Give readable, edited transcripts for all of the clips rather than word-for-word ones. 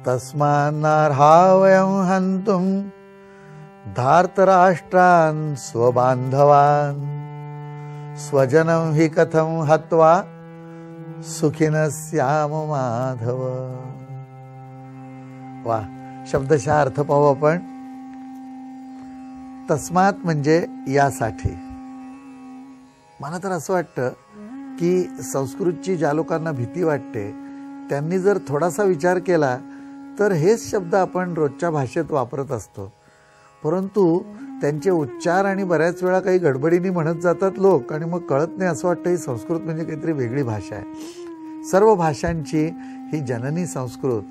तस्मान्नार्हा वयं हन्तुं धार्तराष्ट्रान् स्वबान्धवान् स्वजनं हि कथं हत्वा सुखिनः स्याम माधव. वा, शब्दशः अर्थ पाहू आपण. तस्मात म्हणजे यासाठी. मला तर असं वाटतं की संस्कृतची ज्या लोकांना भीती वाटते त्यांनी जर थोडासा विचार केला तर हेच शब्द आपण रोजच्या भाषेत वापरत असतो, परंतु त्यांचे उच्चार आणि बऱ्याच वेळा काही गडबडीने म्हणत जातात लोक आणि मग कळत नाही. असं वाटतं ही संस्कृत म्हणजे काहीतरी वेगळी भाषा आहे. सर्व भाषांची ही जननी संस्कृत,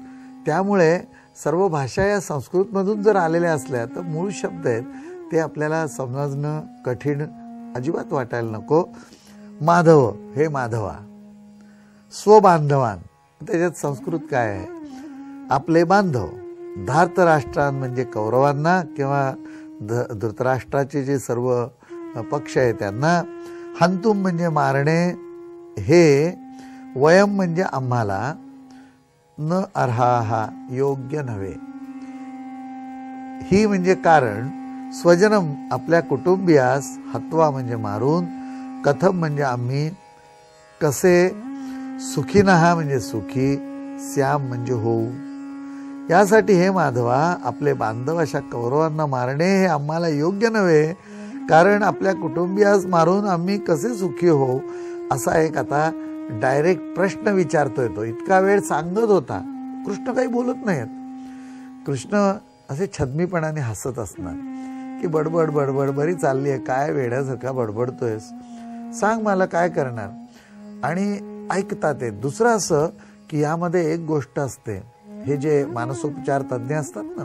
त्यामुळे सर्व भाषा या संस्कृतमधून जर आलेल्या असल्या तर मूळ शब्द आहेत ते आपल्याला समजणं कठीण अजिबात वाटायला नको. माधव हे माधवा, स्वबांधवान त्याच्यात संस्कृत काय आहे? आपले बांधव. धार्तराष्ट्रान म्हणजे कौरवांना किंवा धृतराष्ट्राचे जे सर्व पक्ष आहे त्यांना. हंतुम म्हणजे मारणे हे. वयम म्हणजे आम्हाला. न अर्हा योग्य नव्हे. ही म्हणजे कारण. स्वजनम आपल्या कुटुंबियास. हत्वा म्हणजे मारून. कथम म्हणजे आम्ही. कसे. सुखीनः म्हणजे सुखी. श्याम म्हणजे होऊ. यासाठी हे माधवा आपले बांधव अशा कौरवांना मारणे हे आम्हाला योग्य नव्हे, कारण आपल्या कुटुंबियास मारून आम्ही कसे सुखी होऊ. असा एक आता डायरेक्ट प्रश्न विचारतोय तो. इतका वेळ सांगत होता. कृष्ण काही बोलत नाहीत. कृष्ण असे छद्मीपणाने हसत असणार की बडबड बडबड बरी चालली आहे, काय वेड्यासारखा बडबडतोयस, सांग मला काय करणार. आणि ऐकतात ते. दुसरं असं की यामध्ये एक गोष्ट असते, हे जे मानसोपचार तज्ज्ञ असतात ना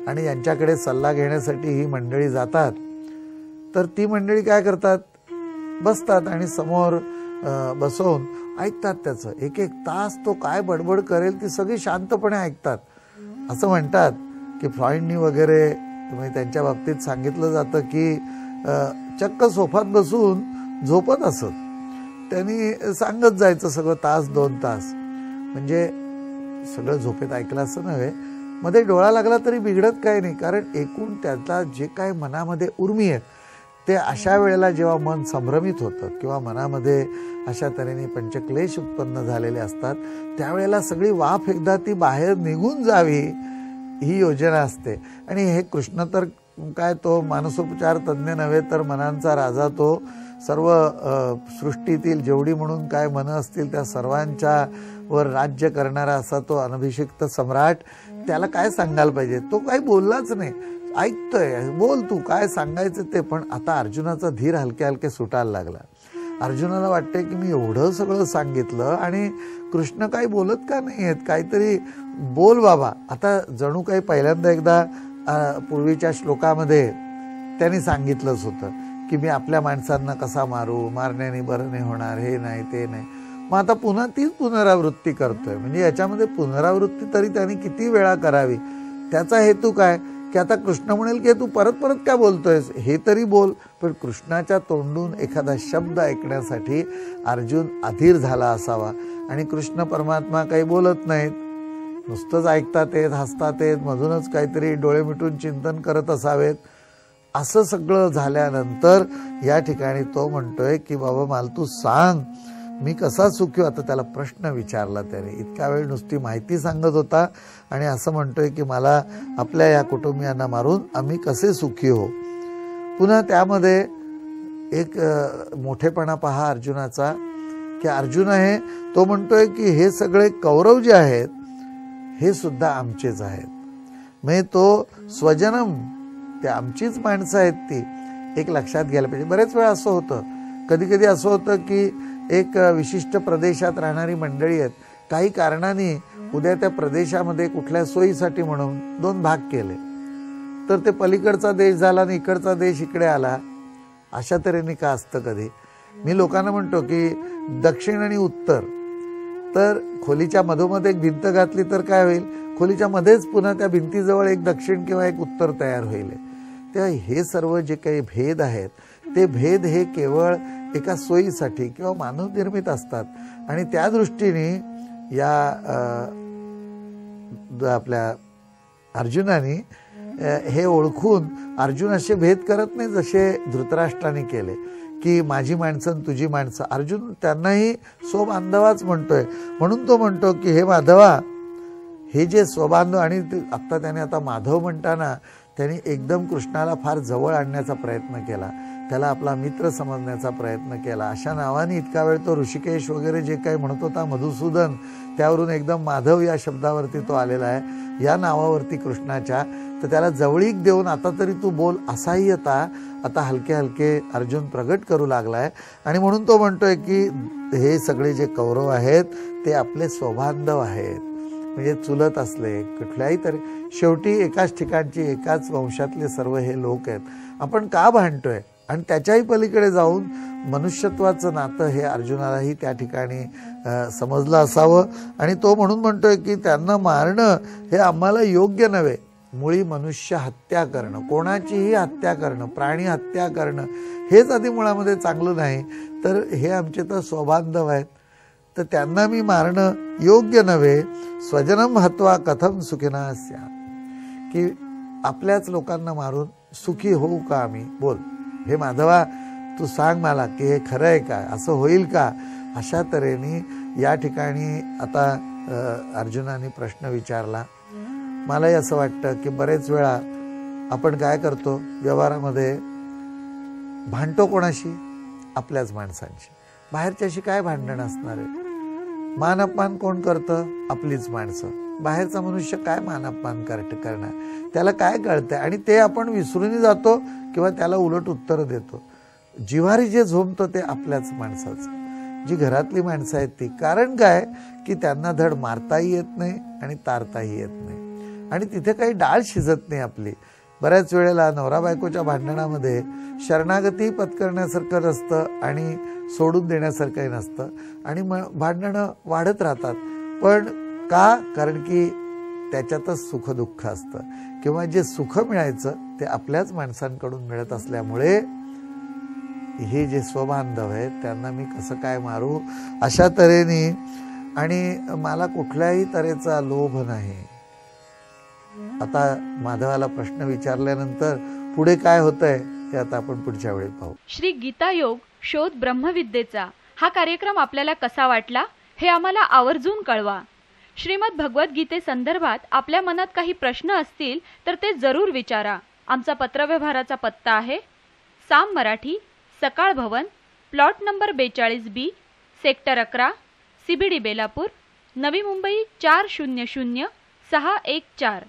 आणि यांच्याकडे सल्ला घेण्यासाठी ही मंडळी जातात, तर ती मंडळी काय करतात, बसतात आणि समोर बसवून ऐकतात त्याचं. एक एक तास तो काय बडबड करेल ती सगळी शांतपणे ऐकतात. असं म्हणतात की फ्रॉइडनी वगैरे त्यांच्या बाबतीत सांगितलं जातं की चक्क सोफात बसून झोपत असत. त्यांनी सांगत जायचं सगळं तास 2 तास. म्हणजे सगळं झोपेत ऐकलं असं नव्हे, मध्ये डोळा लागला तरी बिघडत काही नाही, कारण एकूण त्यातला जे काय मनामध्ये उर्मी आहे ते अशा वेळेला जेव्हा मन संभ्रमित होतं किंवा मनामध्ये अशा तऱ्हेने पंचक्लेश उत्पन्न झालेले असतात त्यावेळेला सगळी वाफ एकदा ती बाहेर निघून जावी ही योजना असते. आणि हे कृष्ण तर काय तो मानसोपचार तज्ज्ञ नव्हे तर मनांचा राजा. तो सर्व सृष्टीतील जेवढी म्हणून काय मनं असतील त्या सर्वांच्या वर राज्य करणारा असा तो अनभिषिक्त सम्राट. त्याला काय सांगायला पाहिजे, तो काही बोललाच नाही. ऐकतोय, बोल तू काय सांगायचं ते. पण आता अर्जुनाचा धीर हलके हलके सुटायला लागला. अर्जुनाला वाटतंय की मी एवढं सगळं सांगितलं आणि कृष्ण काही बोलत का नाही आहेत, काहीतरी बोल बाबा. आता जणू काही पहिल्यांदा एकदा पूर्वीच्या श्लोकामध्ये त्यांनी सांगितलंच होतं की मी आपल्या माणसांना कसा मारू, मारण्याने बरं नाही होणार, हे नाही ते नाही. मग आता पुन्हा तीच पुनरावृत्ती करतोय. म्हणजे याच्यामध्ये पुनरावृत्ती तरी त्यांनी किती वेळा करावी. त्याचा हेतू काय की आता कृष्ण म्हणेल की तू परत परत काय बोलतोयस, हे तरी बोल. पण कृष्णाच्या तोंडून एखादा शब्द ऐकण्यासाठी अर्जुन अधीर झाला असावा. आणि कृष्ण परमात्मा काही बोलत नाहीत, नुसतंच ऐकतात येत, हसतात येत, मधूनच काहीतरी डोळे मिटून चिंतन करत असावेत. असं सगळं झाल्यानंतर या ठिकाणी तो म्हणतोय की बाबा मला तू सांग मी कसा सुखी. आता त्याला प्रश्न विचारला त्याने. इतका वेळ नुसती माहिती सांगत होता आणि असं म्हणतोय की मला आपल्या या कुटुंबियांना मारून आम्ही कसे सुखी हो. पुन्हा त्यामध्ये एक मोठेपणा पहा अर्जुनाचा की अर्जुन आहे तो म्हणतोय की हे सगळे कौरव जे आहेत हे सुद्धा आमचेच आहेत. म्हणजे तो स्वजनम, ते आमचीच माणसं आहेत. ती एक लक्षात घ्यायला पाहिजे. बरेच वेळा असं होतं, कधी कधी असं होतं की एक विशिष्ट प्रदेशात राहणारी मंडळी आहेत, काही कारणाने उद्या त्या प्रदेशामध्ये कुठल्या सोयीसाठी म्हणून 2 भाग केले, तर ते पलीकडचा देश झाला आणि इकडचा देश इकडे आला. अशा तऱ्हेने का असतं कधी. मी लोकांना म्हणतो की दक्षिण आणि उत्तर, तर खोलीच्या मधोमध एक भिंत घातली तर काय होईल, खोलीच्या मध्येच पुन्हा त्या भिंतीजवळ एक दक्षिण किंवा एक उत्तर तयार होईल. तेव्हा हे सर्व जे काही भेद आहेत ते भेद हे केवळ एका सोयीसाठी किंवा मानवनिर्मित असतात. आणि त्या दृष्टीने या आपल्या अर्जुनाने हे ओळखून अर्जुन असे भेद करत नाही जसे धृतराष्ट्राने केले की माझी माणसं आणि तुझी माणसं. अर्जुन त्यांनाही स्वबांधवाच म्हणतोय. म्हणून तो म्हणतो की हे माधवा, हे जे स्वबांधव, आणि आत्ता त्याने आता माधव म्हणताना त्यांनी एकदम कृष्णाला फार जवळ आणण्याचा प्रयत्न केला, त्याला आपला मित्र समजण्याचा प्रयत्न केला. अशा नावाने इतका वेळ तो ऋषिकेश वगैरे जे काही म्हणत होता, मधुसूदन, त्यावरून एकदम माधव या शब्दावरती तो आलेला आहे, या नावावरती कृष्णाच्या. तर त्याला जवळीक देऊन आता तरी तू बोल, असहाय्यता आता हलके हलके अर्जुन प्रगट करू लागलाय. आणि म्हणून तो म्हणतोय की हे सगळे जे कौरव आहेत ते आपले स्वबांधव आहेत, म्हणजे चुलत असले कुठल्याही तरी, शेवटी एकाच ठिकाणची एकाच वंशातले सर्व हे लोक आहेत. आपण का भांडतोय? आणि त्याच्याही पलीकडे जाऊन मनुष्यत्वाचं नातं हे अर्जुनालाही त्या ठिकाणी समजलं असावं. आणि तो म्हणून म्हणतोय की त्यांना मारणं हे आम्हाला योग्य नव्हे. मुळी मनुष्य हत्या करणं, कोणाचीही हत्या करणं, प्राणी हत्या करणं हेच आधी मुळामध्ये चांगलं नाही. तर हे आमचे तर स्वबांधव आहेत, तर त्यांना मी मारणं योग्य नव्हे. स्वजनम हत्वा कथम सुखिनः स्याम, की आपल्याच लोकांना मारून सुखी होऊ का आम्ही? बोल हे माधवा, तू सांग मला की हे खरं आहे का, असं होईल का? अशा तऱ्हेने या ठिकाणी आता अर्जुनाने प्रश्न विचारला. मलाही असं वाटतं की बरेच वेळा आपण काय करतो व्यवहारामध्ये, भांडतो कोणाशी? आपल्याच माणसांशी. बाहेरच्याशी काय भांडण असणार आहे? मान अपमान कोण करतं? आपलीच माणसं. बाहेरचा मनुष्य काय मान अपमान करणार? त्याला काय कळतंय? आणि ते आपण विसरूनही जातो किंवा त्याला उलट उत्तर देतो. जिव्हारी जे झोंबतं ते आपल्याच माणसाचं, जी घरातली माणसं आहेत ती. कारण काय की त्यांना धड मारताही येत नाही आणि तारताही येत नाही, आणि तिथे काही डाळ शिजत नाही आपली. बऱ्याच वेळेला नवरा बायकोच्या भांडणामध्ये शरणागती पत्करण्यासारखं नसतं आणि सोडून देण्यासारखंही नसतं, आणि भांडणं वाढत राहतात. पण का? कारण की त्याच्यातच सुख दुःख असतं, किंवा जे सुख मिळायचं ते आपल्याच माणसांकडून मिळत असल्यामुळे हे जे स्वबांधव आहेत त्यांना मी कसं काय मारू, अशा तऱ्हेने. आणि मला कुठल्याही तऱ्हेचा लोभ नाही. आता माधवाला प्रश्न विचारल्यानंतर पुढे काय होतंय हे आता आपण पुढच्या वेळी पाहू. श्री गीता योग शोध ब्रह्मविद्येचा हा कार्यक्रम आपल्याला कसा वाटला हे आम्हाला आवर्जून कळवा. श्रीमद भगवद्गीते संदर्भात आपल्या मनात काही प्रश्न असतील तर ते जरूर विचारा. आमचा पत्रव्यवहाराचा पत्ता आहे Saam Marathi, Sakal Bhavan, plot number 42B, sector 11, CBD Belapur, Navi Mumbai 400614.